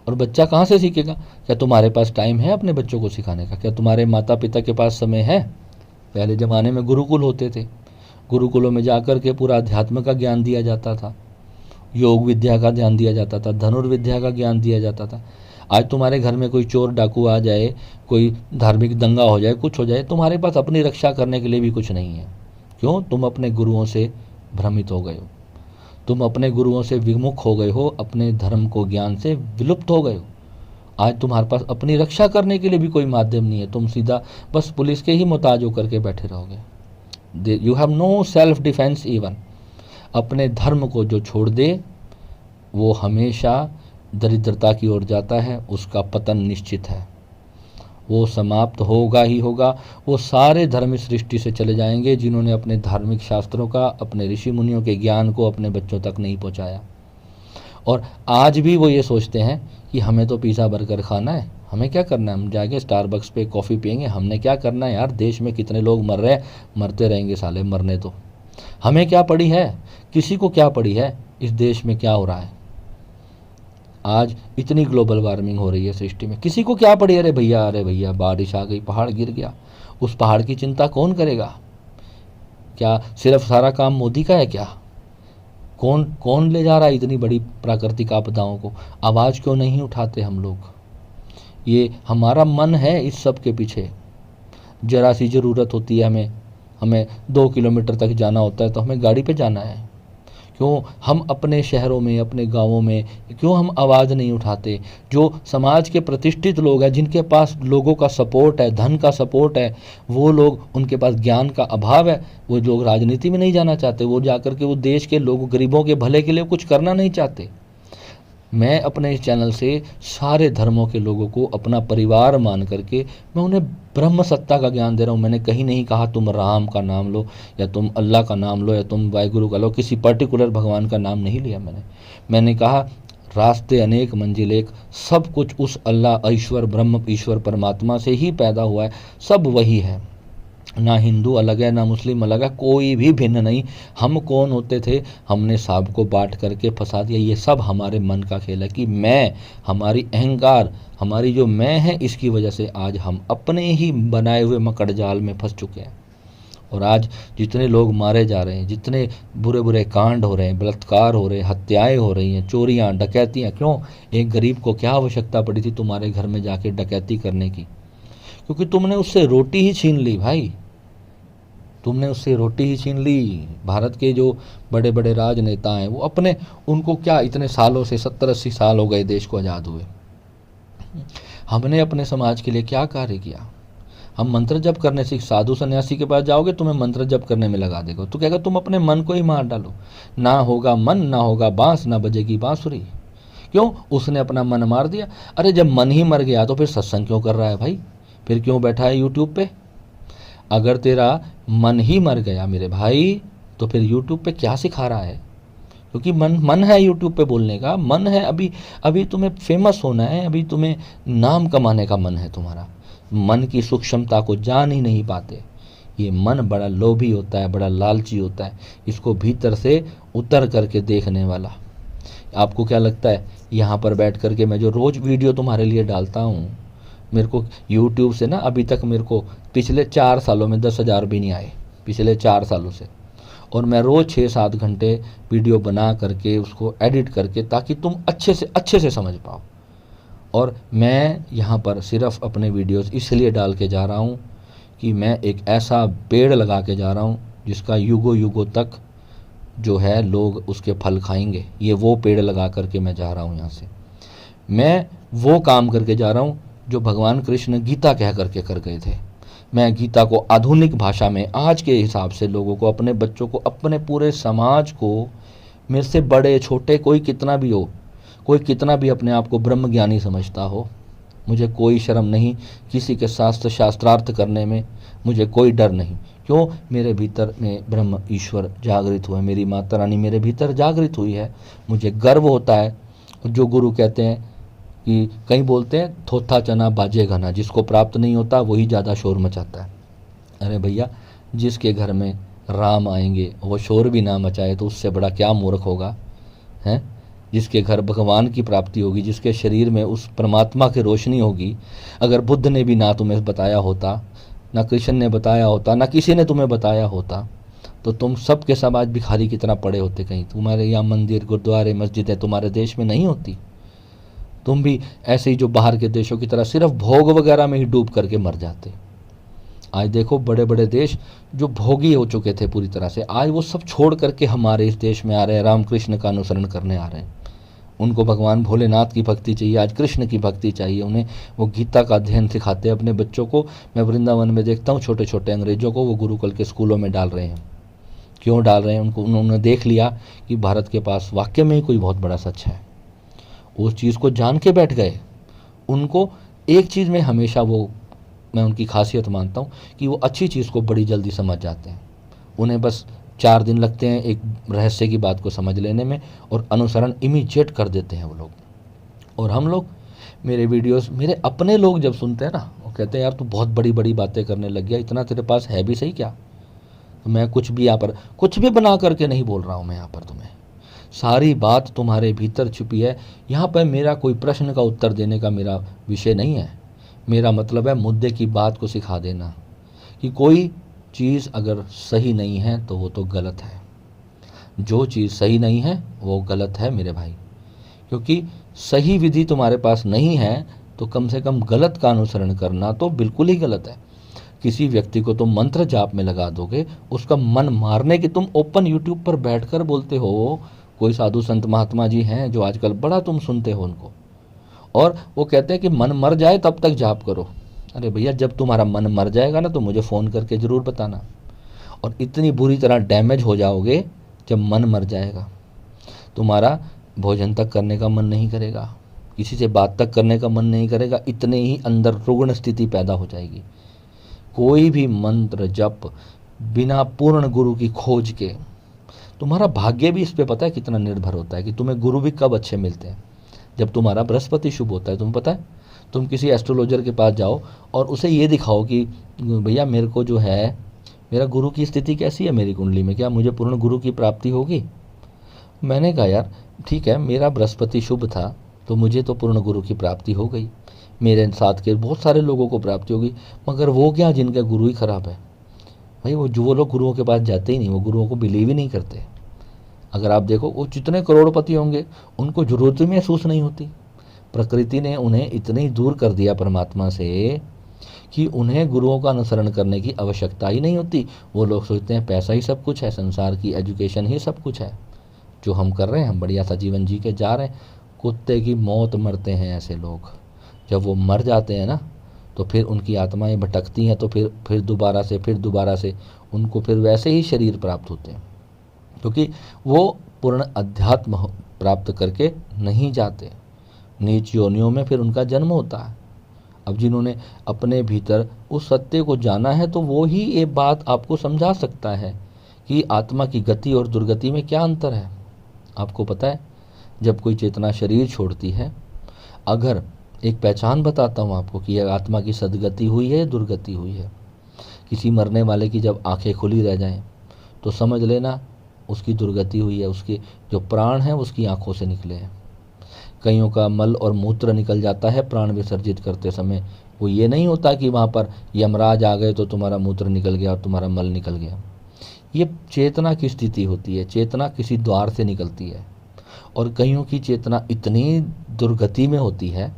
और बच्चा कहाँ से सीखेगा? क्या तुम्हारे पास टाइम है अपने बच्चों को सिखाने का? क्या तुम्हारे माता पिता के पास समय है? पहले ज़माने में गुरुकुल होते थे, गुरुकुलों में जाकर के पूरा अध्यात्म का ज्ञान दिया जाता था, योग विद्या का ज्ञान दिया जाता था, धनुर्विद्या का ज्ञान दिया जाता था। आज तुम्हारे घर में कोई चोर डाकू आ जाए, कोई धार्मिक दंगा हो जाए, कुछ हो जाए, तुम्हारे पास अपनी रक्षा करने के लिए भी कुछ नहीं है। क्यों? तुम अपने गुरुओं से भ्रमित हो गए हो, तुम अपने गुरुओं से विमुख हो गए हो, अपने धर्म को ज्ञान से विलुप्त हो गए हो। आज तुम्हारे पास अपनी रक्षा करने के लिए भी कोई माध्यम नहीं है, तुम सीधा बस पुलिस के ही मोहताज होकर के बैठे रहोगे। You have no self defence even. अपने धर्म को जो छोड़ दे वो हमेशा दरिद्रता की ओर जाता है, उसका पतन निश्चित है, वो समाप्त होगा ही होगा। वो सारे धर्म इस सृष्टि से चले जाएंगे जिन्होंने अपने धार्मिक शास्त्रों का, अपने ऋषि मुनियों के ज्ञान को अपने बच्चों तक नहीं पहुंचाया। और आज भी वो ये सोचते हैं कि हमें तो पिज़्ज़ा बर्गर खाना है, हमें क्या करना है? हम जाएंगे स्टारबक्स पे कॉफ़ी पियेंगे, हमने क्या करना है यार? देश में कितने लोग मर रहे हैं, मरते रहेंगे साले, मरने दो। हमें क्या पड़ी है? किसी को क्या पड़ी है इस देश में क्या हो रहा है? आज इतनी ग्लोबल वार्मिंग हो रही है सृष्टि में, किसी को क्या पड़ी? अरे भैया, अरे भैया, बारिश आ गई, पहाड़ गिर गया, उस पहाड़ की चिंता कौन करेगा? क्या सिर्फ सारा काम मोदी का है क्या? कौन कौन ले जा रहा है इतनी बड़ी प्राकृतिक आपदाओं को? आवाज़ क्यों नहीं उठाते हम लोग? ये हमारा मन है इस सब के पीछे। ज़रा सी ज़रूरत होती है हमें, हमें 2 किलोमीटर तक जाना होता है तो हमें गाड़ी पे जाना है। क्यों हम अपने शहरों में, अपने गाँवों में क्यों हम आवाज़ नहीं उठाते? जो समाज के प्रतिष्ठित लोग हैं, जिनके पास लोगों का सपोर्ट है, धन का सपोर्ट है, वो लोग, उनके पास ज्ञान का अभाव है, वो लोग राजनीति में नहीं जाना चाहते, वो जाकर के वो देश के लोगों, गरीबों के भले के लिए कुछ करना नहीं चाहते। मैं अपने इस चैनल से सारे धर्मों के लोगों को अपना परिवार मान करके मैं उन्हें ब्रह्म सत्ता का ज्ञान दे रहा हूँ। मैंने कहीं नहीं कहा तुम राम का नाम लो, या तुम अल्लाह का नाम लो, या तुम वाहिगुरु का लो, किसी पर्टिकुलर भगवान का नाम नहीं लिया मैंने कहा रास्ते अनेक मंजिल एक, सब कुछ उस अल्लाह, ईश्वर, ब्रह्म ईश्वर परमात्मा से ही पैदा हुआ है, सब वही है। ना हिंदू अलग है, ना मुस्लिम अलग है, कोई भी भिन्न नहीं। हम कौन होते थे? हमने सबको बांट करके फंसा दिया। ये सब हमारे मन का खेल है कि मैं, हमारी अहंकार, हमारी जो मैं है, इसकी वजह से आज हम अपने ही बनाए हुए मकड़ जाल में फंस चुके हैं। और आज जितने लोग मारे जा रहे हैं, जितने बुरे बुरे कांड हो रहे हैं, बलात्कार हो रहे हैं, हत्याएं हो रही हैं, चोरियां, डकैतियां, क्यों? एक गरीब को क्या आवश्यकता पड़ी थी तुम्हारे घर में जाके डकैती करने की? क्योंकि तुमने उससे रोटी ही छीन ली भाई, तुमने उससे रोटी ही छीन ली। भारत के जो बड़े बड़े राजनेता हैं, वो अपने, उनको क्या, इतने सालों से 70-80 साल हो गए देश को आज़ाद हुए, हमने अपने समाज के लिए क्या कार्य किया? हम मंत्र जप करने से, साधु सन्यासी के पास जाओगे, तुम्हें मंत्र जप करने में लगा देगा, तो कहेगा तुम अपने मन को ही मार डालो। ना होगा मन, ना होगा बांस, ना बजेगी बांसुरी। क्यों? उसने अपना मन मार दिया। अरे जब मन ही मर गया तो फिर सत्संग क्यों कर रहा है भाई? फिर क्यों बैठा है यूट्यूब पे? अगर तेरा मन ही मर गया मेरे भाई, तो फिर यूट्यूब पे क्या सिखा रहा है? क्योंकि मन है यूट्यूब पे बोलने का, मन है, अभी अभी तुम्हें फेमस होना है, अभी तुम्हें नाम कमाने का मन है तुम्हारा। मन की सूक्ष्मता को जान ही नहीं पाते। ये मन बड़ा लोभी होता है, बड़ा लालची होता है, इसको भीतर से उतर करके देखने वाला। आपको क्या लगता है, यहाँ पर बैठ करके मैं जो रोज़ वीडियो तुम्हारे लिए डालता हूँ, मेरे को यूट्यूब से ना अभी तक मेरे को पिछले 4 सालों में 10,000 भी नहीं आए, पिछले 4 सालों से। और मैं रोज़ 6-7 घंटे वीडियो बना करके उसको एडिट करके, ताकि तुम अच्छे से समझ पाओ। और मैं यहाँ पर सिर्फ अपने वीडियोस इसलिए डाल के जा रहा हूँ कि मैं एक ऐसा पेड़ लगा के जा रहा हूँ जिसका युगों युगों तक जो है लोग उसके फल खाएंगे। ये वो पेड़ लगा करके मैं जा रहा हूँ यहाँ से। मैं वो काम करके जा रहा हूँ जो भगवान कृष्ण गीता कह करके कर गए थे। मैं गीता को आधुनिक भाषा में आज के हिसाब से लोगों को, अपने बच्चों को, अपने पूरे समाज को, मेरे से बड़े छोटे कोई कितना भी हो, कोई कितना भी अपने आप को ब्रह्म ज्ञानी समझता हो, मुझे कोई शर्म नहीं किसी के शास्त्रार्थ करने में, मुझे कोई डर नहीं। क्यों? मेरे भीतर में ब्रह्म ईश्वर जागृत हुआ है, मेरी माता रानी मेरे भीतर जागृत हुई है। मुझे गर्व होता है। जो गुरु कहते हैं कि, कहीं बोलते हैं थोथा चना बाजे घना, जिसको प्राप्त नहीं होता वही ज़्यादा शोर मचाता है। अरे भैया, जिसके घर में राम आएंगे वो शोर भी ना मचाए तो उससे बड़ा क्या मूर्ख होगा, हैं? जिसके घर भगवान की प्राप्ति होगी, जिसके शरीर में उस परमात्मा की रोशनी होगी, अगर बुद्ध ने भी ना तुम्हें बताया होता, ना कृष्ण ने बताया होता, ना किसी ने तुम्हें बताया होता, तो तुम सब के सब आज भिखारी की तरह पड़े होते। कहीं तुम्हारे यहाँ मंदिर, गुरुद्वारे, मस्जिदें तुम्हारे देश में नहीं होती, तुम भी ऐसे ही जो बाहर के देशों की तरह सिर्फ भोग वगैरह में ही डूब करके मर जाते। आज देखो बड़े बड़े देश जो भोगी हो चुके थे पूरी तरह से, आज वो सब छोड़ करके हमारे इस देश में आ रहे हैं, रामकृष्ण का अनुसरण करने आ रहे हैं। उनको भगवान भोलेनाथ की भक्ति चाहिए, आज कृष्ण की भक्ति चाहिए उन्हें। वो गीता का अध्ययन सिखाते हैं अपने बच्चों को। मैं वृंदावन में देखता हूँ छोटे छोटे अंग्रेजों को वो गुरुकुल के स्कूलों में डाल रहे हैं। क्यों डाल रहे हैं? उन्होंने देख लिया कि भारत के पास वाकई में ही कोई बहुत बड़ा सच है, उस चीज़ को जान के बैठ गए। उनको एक चीज़ में हमेशा वो, मैं उनकी खासियत मानता हूँ कि वो अच्छी चीज़ को बड़ी जल्दी समझ जाते हैं। उन्हें बस 4 दिन लगते हैं एक रहस्य की बात को समझ लेने में, और अनुसरण इमीडिएट कर देते हैं वो लोग। और हम लोग, मेरे वीडियोस मेरे अपने लोग जब सुनते हैं ना, वो कहते हैं यार तू बहुत बड़ी बड़ी बातें करने लग गया, इतना तेरे पास है भी सही क्या। तो मैं कुछ भी यहाँ पर कुछ भी बना करके नहीं बोल रहा हूँ, मैं यहाँ पर तुम्हें सारी बात तुम्हारे भीतर छुपी है। यहाँ पर मेरा कोई प्रश्न का उत्तर देने का मेरा विषय नहीं है। मेरा मतलब है मुद्दे की बात को सिखा देना कि कोई चीज़ अगर सही नहीं है तो वो तो गलत है, जो चीज़ सही नहीं है वो गलत है मेरे भाई। क्योंकि सही विधि तुम्हारे पास नहीं है तो कम से कम गलत का अनुसरण करना तो बिल्कुल ही गलत है। किसी व्यक्ति को तुम मंत्र जाप में लगा दोगे, उसका मन मारने की तुम ओपन यूट्यूब पर बैठकर बोलते हो। कोई साधु संत महात्मा जी हैं जो आजकल बड़ा तुम सुनते हो उनको, और वो कहते हैं कि मन मर जाए तब तक जाप करो। अरे भैया, जब तुम्हारा मन मर जाएगा ना तो मुझे फ़ोन करके ज़रूर बताना। और इतनी बुरी तरह डैमेज हो जाओगे जब मन मर जाएगा, तुम्हारा भोजन तक करने का मन नहीं करेगा, किसी से बात तक करने का मन नहीं करेगा, इतने ही अंदर रुग्ण स्थिति पैदा हो जाएगी। कोई भी मंत्र जप बिना पूर्ण गुरु की खोज के, तुम्हारा भाग्य भी इस पे पता है कितना निर्भर होता है कि तुम्हें गुरु भी कब अच्छे मिलते हैं, जब तुम्हारा बृहस्पति शुभ होता है। तुम्हें पता है, तुम किसी एस्ट्रोलॉजर के पास जाओ और उसे ये दिखाओ कि भैया मेरे को जो है, मेरा गुरु की स्थिति कैसी है मेरी कुंडली में, क्या मुझे पूर्ण गुरु की प्राप्ति होगी। मैंने कहा यार ठीक है, मेरा बृहस्पति शुभ था तो मुझे तो पूर्ण गुरु की प्राप्ति हो गई, मेरे साथ के बहुत सारे लोगों को प्राप्ति होगी, मगर वो क्या जिनका गुरु ही खराब है। भाई वो लोग गुरुओं के पास जाते ही नहीं, वो गुरुओं को बिलीव ही नहीं करते। अगर आप देखो वो जितने करोड़पति होंगे उनको जरूरत ही महसूस नहीं होती। प्रकृति ने उन्हें इतने ही दूर कर दिया परमात्मा से कि उन्हें गुरुओं का अनुसरण करने की आवश्यकता ही नहीं होती। वो लोग सोचते हैं पैसा ही सब कुछ है, संसार की एजुकेशन ही सब कुछ है, जो हम कर रहे हैं हम बढ़िया सा जीवन जी के जा रहे हैं। कुत्ते की मौत मरते हैं ऐसे लोग। जब वो मर जाते हैं ना तो फिर उनकी आत्माएं भटकती हैं, तो फिर दोबारा से उनको फिर वैसे ही शरीर प्राप्त होते हैं, क्योंकि वो पूर्ण अध्यात्म प्राप्त करके नहीं जाते। नीच योनियों में फिर उनका जन्म होता है। अब जिन्होंने अपने भीतर उस सत्य को जाना है तो वो ही ये बात आपको समझा सकता है कि आत्मा की गति और दुर्गति में क्या अंतर है। आपको पता है, जब कोई चेतना शरीर छोड़ती है, अगर एक पहचान बताता हूँ आपको कि यह आत्मा की सदगति हुई है या दुर्गति हुई है। किसी मरने वाले की जब आंखें खुली रह जाएं तो समझ लेना उसकी दुर्गति हुई है, उसके जो प्राण हैं उसकी आंखों से निकले हैं। कईयों का मल और मूत्र निकल जाता है प्राण विसर्जित करते समय। वो ये नहीं होता कि वहाँ पर यमराज आ गए तो तुम्हारा मूत्र निकल गया और तुम्हारा मल निकल गया। ये चेतना की स्थिति होती है, चेतना किसी द्वार से निकलती है। और कईयों की चेतना इतनी दुर्गति में होती है,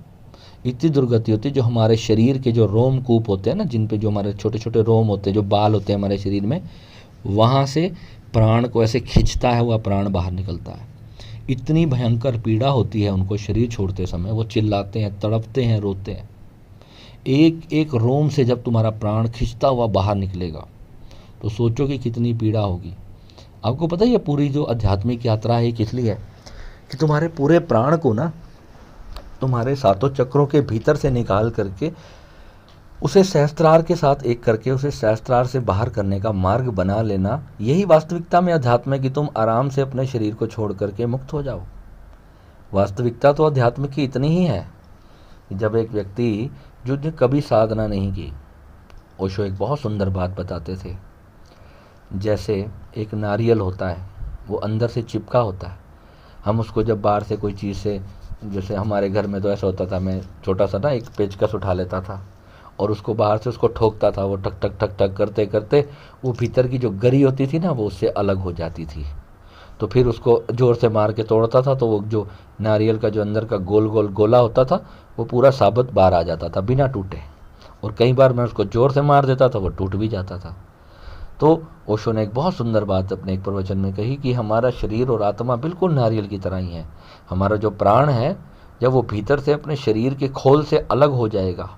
इतनी दुर्गति होती है, जो हमारे शरीर के जो रोमकूप होते हैं ना, जिन पे जो हमारे छोटे छोटे रोम होते हैं, जो बाल होते हैं हमारे शरीर में, वहाँ से प्राण को ऐसे खींचता है, वह प्राण बाहर निकलता है। इतनी भयंकर पीड़ा होती है उनको शरीर छोड़ते समय। वो चिल्लाते हैं, तड़पते हैं, रोते हैं। एक एक रोम से जब तुम्हारा प्राण खिंचता हुआ बाहर निकलेगा तो सोचो कि कितनी पीड़ा होगी। आपको पता है ये पूरी जो आध्यात्मिक यात्रा है किस लिए है, कि तुम्हारे पूरे प्राण को ना तुम्हारे सातों चक्रों के भीतर से निकाल करके उसे सहस्त्रार के साथ एक करके उसे सहस्त्रार से बाहर करने का मार्ग बना लेना। यही वास्तविकता में अध्यात्म है कि तुम आराम से अपने शरीर को छोड़ करके मुक्त हो जाओ। वास्तविकता तो अध्यात्म की इतनी ही है कि जब एक व्यक्ति जो कभी साधना नहीं की, ओशो एक बहुत सुंदर बात बताते थे। जैसे एक नारियल होता है, वो अंदर से चिपका होता है। हम उसको जब बाहर से कोई चीज़ से, जैसे हमारे घर में तो ऐसा होता था, मैं छोटा सा ना एक पेचकस उठा लेता था और उसको बाहर से उसको ठोकता था। वो ठक ठक ठक ठक करते करते वो भीतर की जो गरी होती थी ना, वो उससे अलग हो जाती थी। तो फिर उसको ज़ोर से मार के तोड़ता था तो वो जो नारियल का जो अंदर का गोल गोल गोला होता था वो पूरा साबुत बाहर आ जाता था बिना टूटे। और कई बार मैं उसको ज़ोर से मार देता था, वो टूट भी जाता था। तो ओशो ने एक बहुत सुंदर बात अपने एक प्रवचन में कही कि हमारा शरीर और आत्मा बिल्कुल नारियल की तरह ही है। हमारा जो प्राण है, जब वो भीतर से अपने शरीर के खोल से अलग हो जाएगा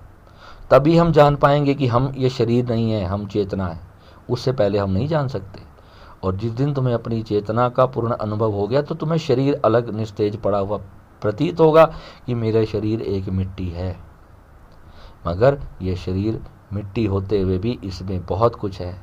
तभी हम जान पाएंगे कि हम ये शरीर नहीं है, हम चेतना है। उससे पहले हम नहीं जान सकते। और जिस दिन तुम्हें अपनी चेतना का पूर्ण अनुभव हो गया तो तुम्हें शरीर अलग निस्तेज पड़ा हुआ प्रतीत होगा कि मेरा शरीर एक मिट्टी है। मगर ये शरीर मिट्टी होते हुए भी इसमें बहुत कुछ है।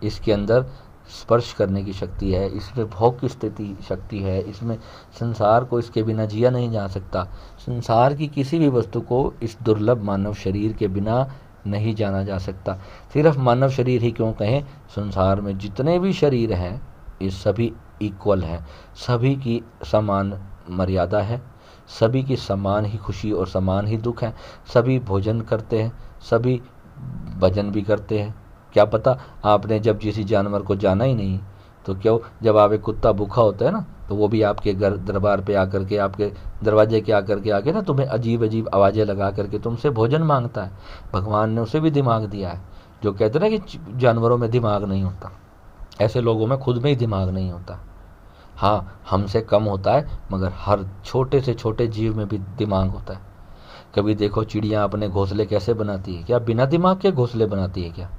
इसके अंदर स्पर्श करने की शक्ति है, इसमें भोग की स्थिति शक्ति है, इसमें संसार को इसके बिना जिया नहीं जा सकता। संसार की किसी भी वस्तु को इस दुर्लभ मानव शरीर के बिना नहीं जाना जा सकता। सिर्फ मानव शरीर ही क्यों कहें, संसार में जितने भी शरीर हैं ये सभी इक्वल हैं, सभी की समान मर्यादा है, सभी की समान ही खुशी और समान ही दुख है, सभी भोजन करते हैं, सभी भजन भी करते हैं। क्या पता आपने जब किसी जानवर को जाना ही नहीं तो क्यों, जब आप एक कुत्ता भूखा होता है ना तो वो भी आपके घर दरबार पे आकर के, आपके दरवाजे के आकर के आके ना तुम्हें अजीब अजीब आवाज़ें लगा करके तुमसे भोजन मांगता है। भगवान ने उसे भी दिमाग दिया है। जो कहते हैं ना कि जानवरों में दिमाग नहीं होता, ऐसे लोगों में खुद में ही दिमाग नहीं होता। हाँ, हमसे कम होता है, मगर हर छोटे से छोटे जीव में भी दिमाग होता है। कभी देखो चिड़ियाँ अपने घोंसले कैसे बनाती है, क्या बिना दिमाग के घोंसले बनाती है क्या?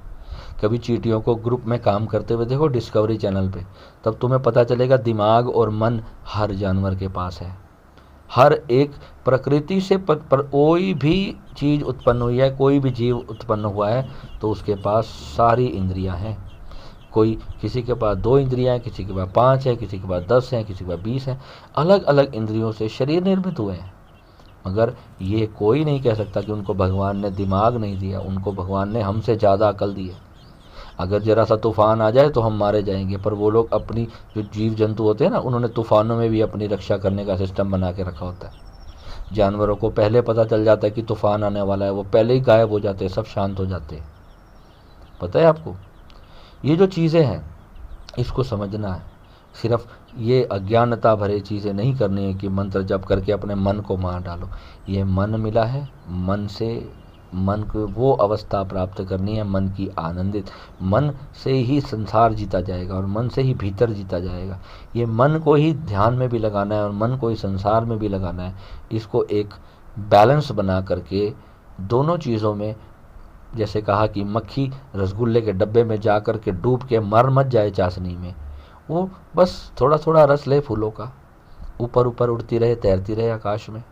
कभी चींटियों को ग्रुप में काम करते हुए देखो डिस्कवरी चैनल पे, तब तुम्हें पता चलेगा दिमाग और मन हर जानवर के पास है। हर एक प्रकृति से पर कोई भी चीज़ उत्पन्न हुई है, कोई भी जीव उत्पन्न हुआ है तो उसके पास सारी इंद्रियां हैं। कोई, किसी के पास 2 इंद्रियां हैं, किसी के पास 5 है, किसी के पास 10 हैं, किसी के पास 20 हैं। अलग अलग इंद्रियों से शरीर निर्मित हुए हैं, मगर ये कोई नहीं कह सकता कि उनको भगवान ने दिमाग नहीं दिया। उनको भगवान ने हमसे ज़्यादा अकल दी है। अगर जरा सा तूफान आ जाए तो हम मारे जाएंगे, पर वो लोग अपनी, जो जीव जंतु होते हैं ना, उन्होंने तूफानों में भी अपनी रक्षा करने का सिस्टम बना के रखा होता है। जानवरों को पहले पता चल जाता है कि तूफान आने वाला है, वो पहले ही गायब हो जाते हैं, सब शांत हो जाते हैं। पता है आपको, ये जो चीज़ें हैं इसको समझना है। सिर्फ ये अज्ञानता भरे चीज़ें नहीं करनी है कि मंत्र जप करके अपने मन को मार डालो। ये मन मिला है, मन से मन को वो अवस्था प्राप्त करनी है, मन की आनंदित। मन से ही संसार जीता जाएगा और मन से ही भीतर जीता जाएगा। ये मन को ही ध्यान में भी लगाना है और मन को ही संसार में भी लगाना है। इसको एक बैलेंस बना करके दोनों चीज़ों में, जैसे कहा कि मक्खी रसगुल्ले के डब्बे में जा कर के डूब के मर मत जाए चाशनी में, वो बस थोड़ा थोड़ा रस ले फूलों का, ऊपर ऊपर उड़ती रहे, तैरती रहे, आकाश में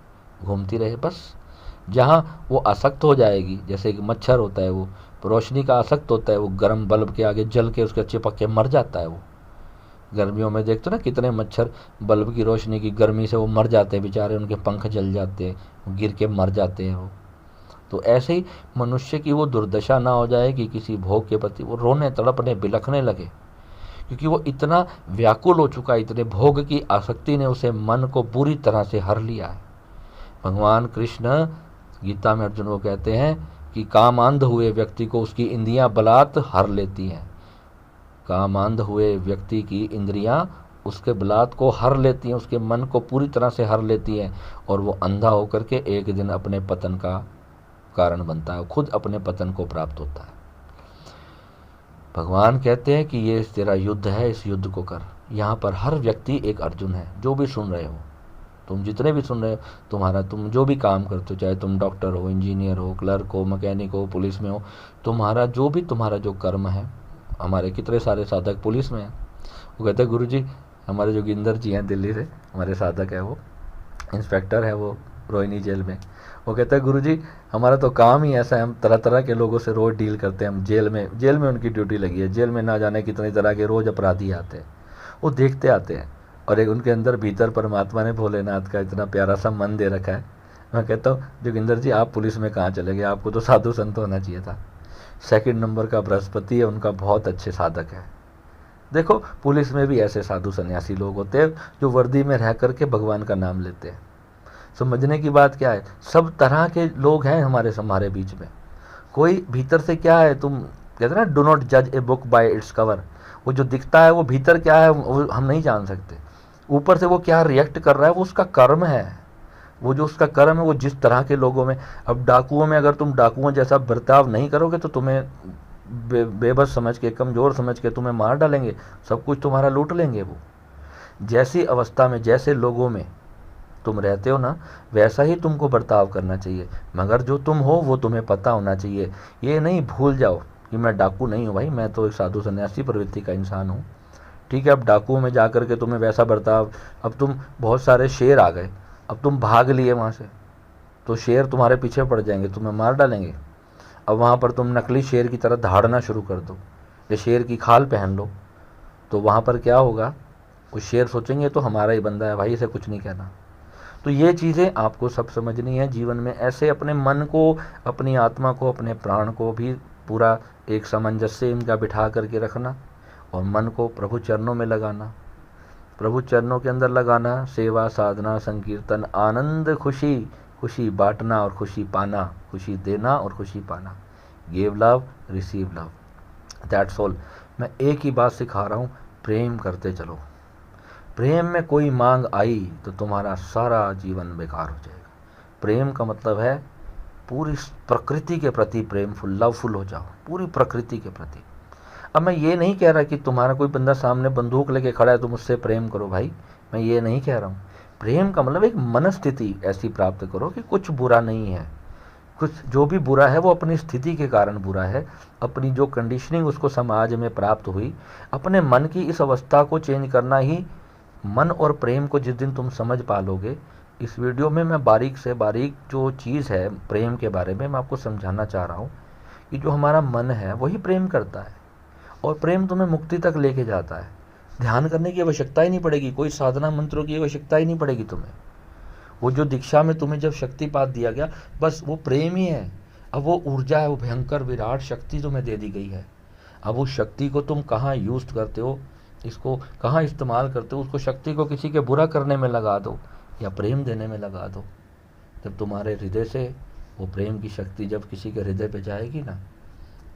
घूमती रहे। बस जहाँ वो आसक्त हो जाएगी, जैसे एक मच्छर होता है, वो रोशनी का आसक्त होता है, वो गर्म बल्ब के आगे जल के उसके चिपक के मर जाता है। वो गर्मियों में देखते ना कितने मच्छर बल्ब की रोशनी की गर्मी से वो मर जाते हैं बेचारे, उनके पंख जल जाते हैं, गिर के मर जाते हैं वो। तो ऐसे ही मनुष्य की वो दुर्दशा ना हो जाए कि किसी भोग के प्रति वो रोने तड़पने बिलखने लगे, क्योंकि वो इतना व्याकुल हो चुका है, इतने भोग की आसक्ति ने उसे मन को पूरी तरह से हर लिया है। भगवान कृष्ण गीता में अर्जुन को कहते हैं कि कामांध हुए व्यक्ति को उसकी इंद्रियां बलात् हर लेती हैं। कामांध हुए व्यक्ति की इंद्रियां उसके बलात् को हर लेती हैं, उसके मन को पूरी तरह से हर लेती हैं, और वो अंधा होकर के एक दिन अपने पतन का कारण बनता है, खुद अपने पतन को प्राप्त होता है। भगवान कहते हैं कि ये तेरा युद्ध है, इस युद्ध को कर। यहाँ पर हर व्यक्ति एक अर्जुन है। जो भी सुन रहे हो, तुम जितने भी सुन रहे हो, तुम जो भी काम करते हो, चाहे तुम डॉक्टर हो, इंजीनियर हो, क्लर्क हो, मैकेनिक हो, पुलिस में हो, तुम्हारा जो कर्म है, हमारे कितने सारे साधक पुलिस में हैं। वो कहते हैं गुरुजी, हमारे जोगिंदर जी हैं दिल्ली से, हमारे साधक है, वो इंस्पेक्टर है, वो रोहिणी जेल में। वो कहता है गुरुजी, हमारा तो काम ही ऐसा है, हम तरह तरह के लोगों से रोज़ डील करते हैं। हम जेल में उनकी ड्यूटी लगी है। जेल में ना जाने कितनी तरह के रोज़ अपराधी आते हैं, वो देखते आते हैं, और एक उनके अंदर भीतर परमात्मा ने भोलेनाथ का इतना प्यारा सा मन दे रखा है। मैं कहता हूँ जोगिंदर जी, आप पुलिस में कहाँ चले गए, आपको तो साधु संत होना चाहिए था। 2 नंबर का बृहस्पति है उनका, बहुत अच्छे साधक है। देखो पुलिस में भी ऐसे साधु सन्यासी लोग होते हैं जो वर्दी में रह करके भगवान का नाम लेते हैं। समझने की बात क्या है, सब तरह के लोग हैं हमारे बीच में। कोई भीतर से क्या है, तुम कहते ना, डू नॉट जज a book by its cover. वो जो दिखता है वो भीतर क्या है वो हम नहीं जान सकते। ऊपर से वो क्या रिएक्ट कर रहा है वो उसका कर्म है। वो जो उसका कर्म है वो जिस तरह के लोगों में, अब डाकुओं में अगर तुम डाकुओं जैसा बर्ताव नहीं करोगे तो तुम्हें बेबस समझ के, कमज़ोर समझ के तुम्हें मार डालेंगे, सब कुछ तुम्हारा लूट लेंगे। वो जैसी अवस्था में, जैसे लोगों में तुम रहते हो ना, वैसा ही तुमको बर्ताव करना चाहिए, मगर जो तुम हो वो तुम्हें पता होना चाहिए। ये नहीं भूल जाओ कि मैं डाकू नहीं हूँ भाई, मैं तो एक साधु सन्यासी प्रवृत्ति का इंसान हूँ। ठीक है, अब डाकुओं में जा कर के तुम्हें वैसा बर्ताव, अब तुम, बहुत सारे शेर आ गए, अब तुम भाग लिए वहाँ से, तो शेर तुम्हारे पीछे पड़ जाएंगे, तुम्हें मार डालेंगे। अब वहाँ पर तुम नकली शेर की तरह दहाड़ना शुरू कर दो, या शेर की खाल पहन लो, तो वहाँ पर क्या होगा, वो शेर सोचेंगे तो हमारा ही बंदा है भाई, इसे कुछ नहीं कहना। तो ये चीज़ें आपको सब समझनी है जीवन में। ऐसे अपने मन को, अपनी आत्मा को, अपने प्राण को भी पूरा एक सामंजस्य इनका बिठा करके रखना और मन को प्रभु चरणों में लगाना, प्रभु चरणों के अंदर लगाना। सेवा, साधना, संकीर्तन, आनंद, खुशी, खुशी बांटना और खुशी पाना, खुशी देना और खुशी पाना। Give love, receive love, that's all. मैं एक ही बात सिखा रहा हूँ, प्रेम करते चलो। प्रेम में कोई मांग आई तो तुम्हारा सारा जीवन बेकार हो जाएगा। प्रेम का मतलब है पूरी प्रकृति के प्रति प्रेमफुल, लवफुल हो जाओ, पूरी प्रकृति के प्रति। अब मैं ये नहीं कह रहा कि तुम्हारा कोई बंदा सामने बंदूक लेके खड़ा है तुम उससे प्रेम करो भाई, मैं ये नहीं कह रहा हूँ। प्रेम का मतलब एक मनस्थिति ऐसी प्राप्त करो कि कुछ बुरा नहीं है, कुछ जो भी बुरा है वो अपनी स्थिति के कारण बुरा है, अपनी जो कंडीशनिंग उसको समाज में प्राप्त हुई। अपने मन की इस अवस्था को चेंज करना ही मन और प्रेम को जिस दिन तुम समझ पालोगे। इस वीडियो में मैं बारीक से बारीक जो चीज़ है प्रेम के बारे में मैं आपको समझाना चाह रहा हूँ कि जो हमारा मन है वही प्रेम करता है और प्रेम तुम्हें मुक्ति तक लेके जाता है। ध्यान करने की आवश्यकता ही नहीं पड़ेगी, कोई साधना मंत्रों की आवश्यकता ही नहीं पड़ेगी तुम्हें। वो जो दीक्षा में तुम्हें जब शक्तिपात दिया गया बस वो प्रेम ही है। अब वो ऊर्जा है, वो भयंकर विराट शक्ति तुम्हें दे दी गई है। अब उस शक्ति को तुम कहाँ यूज करते हो, इसको कहाँ इस्तेमाल करते हो, उसको शक्ति को किसी के बुरा करने में लगा दो या प्रेम देने में लगा दो। जब तुम्हारे हृदय से वो प्रेम की शक्ति जब किसी के हृदय पे जाएगी ना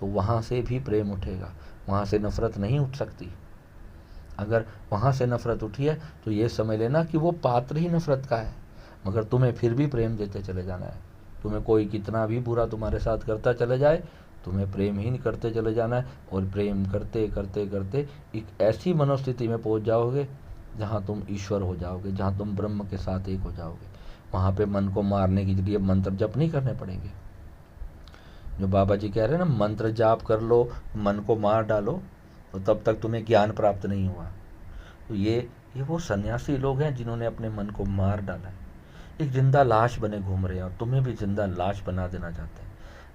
तो वहाँ से भी प्रेम उठेगा, वहाँ से नफरत नहीं उठ सकती। अगर वहाँ से नफरत उठी है तो ये समझ लेना कि वो पात्र ही नफरत का है, मगर तुम्हें फिर भी प्रेम देते चले जाना है। तुम्हें कोई कितना भी बुरा तुम्हारे साथ करता चले जाए, तुम्हें प्रेम ही नहीं करते चले जाना है। और प्रेम करते करते करते एक ऐसी मनोस्थिति में पहुंच जाओगे जहां तुम ईश्वर हो जाओगे, जहां तुम ब्रह्म के साथ एक हो जाओगे। वहां पे मन को मारने के लिए मंत्र जप नहीं करने पड़ेंगे। जो बाबा जी कह रहे हैं ना, मंत्र जाप कर लो, मन को मार डालो, तो तब तक तुम्हें ज्ञान प्राप्त नहीं हुआ। तो ये वो सन्यासी लोग हैं जिन्होंने अपने मन को मार डाला है, एक जिंदा लाश बने घूम रहे हैं और तुम्हें भी जिंदा लाश बना देना चाहते हैं।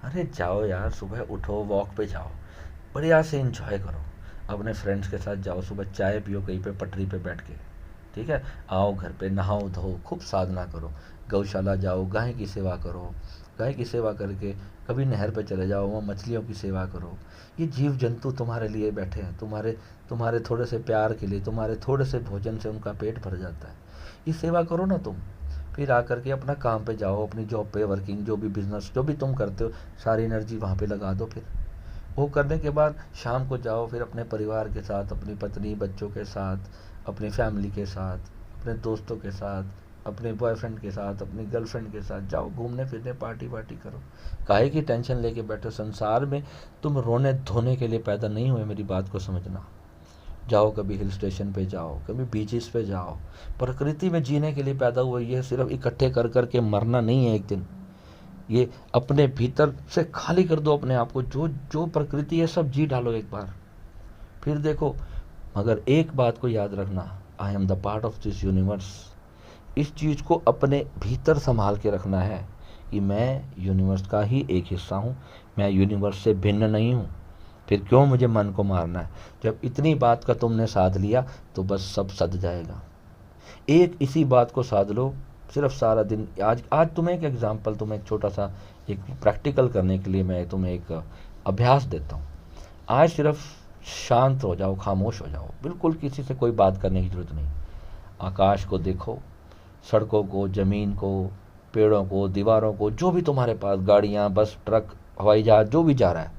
अरे जाओ यार, सुबह उठो, वॉक पे जाओ, बढ़िया से एंजॉय करो, अपने फ्रेंड्स के साथ जाओ, सुबह चाय पियो कहीं पे पटरी पे बैठ के, ठीक है। आओ घर पे, नहाओ धो, खूब साधना करो, गौशाला जाओ, गाय की सेवा करो, गाय की सेवा करके कभी नहर पे चले जाओ, वहाँ मछलियों की सेवा करो। ये जीव जंतु तुम्हारे लिए बैठे हैं, तुम्हारे थोड़े से प्यार के लिए, तुम्हारे थोड़े से भोजन से उनका पेट भर जाता है। ये सेवा करो ना तुम, फिर आकर के अपना काम पे जाओ, अपनी जॉब पे, वर्किंग, जो भी बिजनेस जो भी तुम करते हो, सारी एनर्जी वहाँ पे लगा दो। फिर वो करने के बाद शाम को जाओ, फिर अपने परिवार के साथ, अपनी पत्नी बच्चों के साथ, अपनी फैमिली के साथ, अपने दोस्तों के साथ, अपने बॉयफ्रेंड के साथ, अपनी गर्लफ्रेंड के साथ जाओ, घूमने फिरने, पार्टी करो। काहे की टेंशन लेके बैठो? संसार में तुम रोने धोने के लिए पैदा नहीं हुए, मेरी बात को समझना। जाओ, कभी हिल स्टेशन पे जाओ, कभी बीचेस पे जाओ, प्रकृति में जीने के लिए पैदा हुए। ये सिर्फ इकट्ठे कर करके मरना नहीं है एक दिन। ये अपने भीतर से खाली कर दो अपने आप को, जो जो प्रकृति है सब जी डालो एक बार, फिर देखो। मगर एक बात को याद रखना, I am the part of this universe. इस चीज़ को अपने भीतर संभाल के रखना है कि मैं यूनिवर्स का ही एक हिस्सा हूँ, मैं यूनिवर्स से भिन्न नहीं हूँ। फिर क्यों मुझे मन को मारना है? जब इतनी बात का तुमने साध लिया तो बस सब सध जाएगा। एक इसी बात को साध लो, सिर्फ सारा दिन। आज तुम्हें एक एग्जाम्पल, तुम्हें एक छोटा सा एक प्रैक्टिकल करने के लिए मैं तुम्हें एक अभ्यास देता हूँ। आज सिर्फ शांत हो जाओ, खामोश हो जाओ, बिल्कुल किसी से कोई बात करने की जरूरत नहीं। आकाश को देखो, सड़कों को, ज़मीन को, पेड़ों को, दीवारों को, जो भी तुम्हारे पास, गाड़ियाँ, बस, ट्रक, हवाई जहाज, जो भी जा रहा है,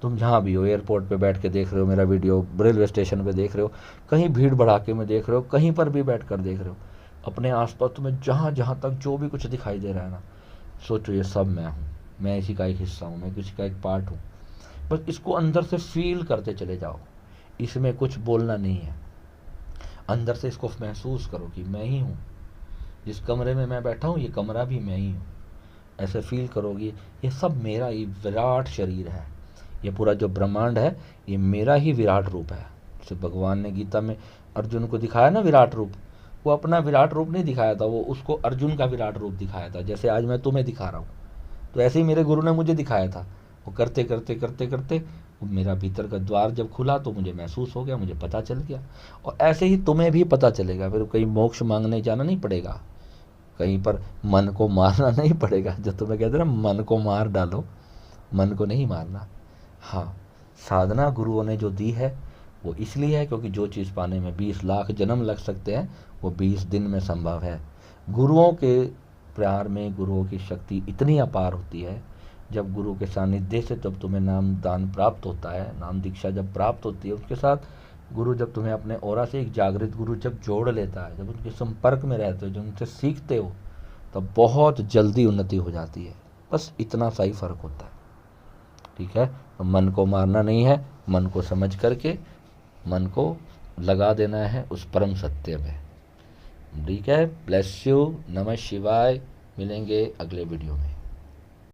तुम जहाँ भी हो, एयरपोर्ट पे बैठ के देख रहे हो मेरा वीडियो, रेलवे स्टेशन पे देख रहे हो, कहीं भीड़ भड़ाके में देख रहे हो, कहीं पर भी बैठ कर देख रहे हो, अपने आसपास तुम्हें जहाँ जहाँ तक जो भी कुछ दिखाई दे रहा है ना, सोचो ये सब मैं हूँ, मैं इसी का एक हिस्सा हूँ, मैं किसी का एक पार्ट हूँ। बस इसको अंदर से फील करते चले जाओ, इसमें कुछ बोलना नहीं है। अंदर से इसको महसूस करो कि मैं ही हूँ, जिस कमरे में मैं बैठा हूँ ये कमरा भी मैं ही हूँ। ऐसे फील करोगे ये सब मेरा ही विराट शरीर है, ये पूरा जो ब्रह्मांड है ये मेरा ही विराट रूप है। जैसे भगवान ने गीता में अर्जुन को दिखाया ना विराट रूप, वो अपना विराट रूप नहीं दिखाया था, वो उसको अर्जुन का विराट रूप दिखाया था। जैसे आज मैं तुम्हें दिखा रहा हूँ, तो ऐसे ही मेरे गुरु ने मुझे दिखाया था। वो करते करते करते करते मेरा भीतर का द्वार जब खुला तो मुझे महसूस हो गया, मुझे पता चल गया। और ऐसे ही तुम्हें भी पता चलेगा, फिर कहीं मोक्ष मांगने जाना नहीं पड़ेगा, कहीं पर मन को मारना नहीं पड़ेगा। जो तुम्हें कहते हैं ना, मन को मार डालो, मन को नहीं मारना। हाँ, साधना गुरुओं ने जो दी है वो इसलिए है क्योंकि जो चीज़ पाने में 20 लाख जन्म लग सकते हैं वो 20 दिन में संभव है। गुरुओं के प्यार में गुरुओं की शक्ति इतनी अपार होती है। जब गुरु के सानिध्य से जब तुम्हें नाम दान प्राप्त होता है, नाम दीक्षा जब प्राप्त होती है, उसके साथ गुरु जब तुम्हें अपने ऑरा से एक जागृत गुरु जब जोड़ लेता है, जब उनके संपर्क में रहते हो, जब उनसे सीखते हो, तब बहुत जल्दी उन्नति हो जाती है। बस इतना सा ही फ़र्क होता है। ठीक है, तो मन को मारना नहीं है, मन को समझ करके मन को लगा देना है उस परम सत्य में। ठीक है, ब्लेस यू, नमः शिवाय। मिलेंगे अगले वीडियो में।